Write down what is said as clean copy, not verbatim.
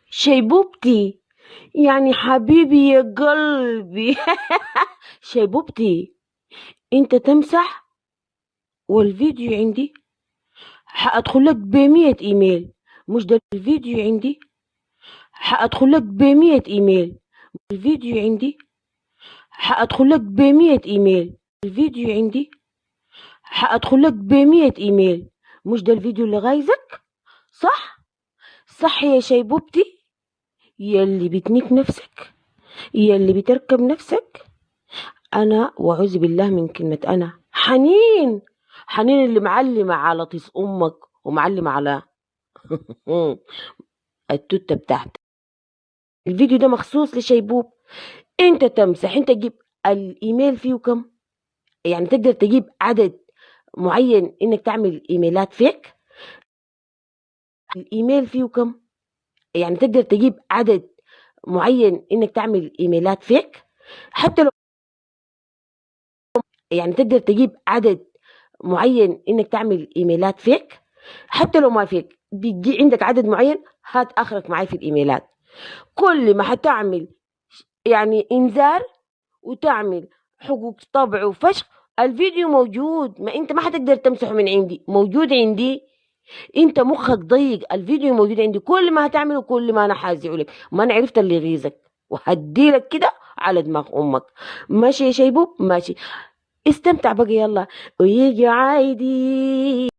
شيبوبتي، يعني حبيبي يا قلبي. شيبوبتي، انت تمسح والفيديو عندي حادخل لك ب100 ايميل. مش ده الفيديو عندي حادخل لك ب100 ايميل. الفيديو عندي حادخل لك ب100 ايميل. الفيديو عندي حادخل لك ب100 ايميل. مش ده الفيديو اللي غايزك؟ صح؟ صح يا شيبوبتي، يلي بتنيك نفسك، يلي بتركب نفسك. انا واعوذ بالله من كلمة انا حنين. حنين اللي معلمة على طيس امك ومعلمة على التوتة بتاعتك. الفيديو ده مخصوص لشيبوب. انت تمسح، انت تجيب الايميل فيه كم، يعني تقدر تجيب عدد معين انك تعمل ايميلات فيك. الايميل فيه كم، يعني تقدر تجيب عدد معين انك تعمل ايميلات فيك. حتى لو يعني تقدر تجيب عدد معين انك تعمل ايميلات فيك. حتى لو ما فيك بيجي عندك عدد معين، هات اخرك معي في الايميلات. كل ما هتعمل يعني انذار وتعمل حقوق طبع وفشخ، الفيديو موجود. ما انت ما هتقدر تمسحه من عندي، موجود عندي. انت مخك ضيق، الفيديو موجود عندي. كل ما هتعمله كل ما انا حازعه لك. ما انا عرفت اللي يغيظك وهديلك كده على دماغ امك. ماشي يا شيبوب؟ ماشي، استمتع بقى يلا ويجي عايدي.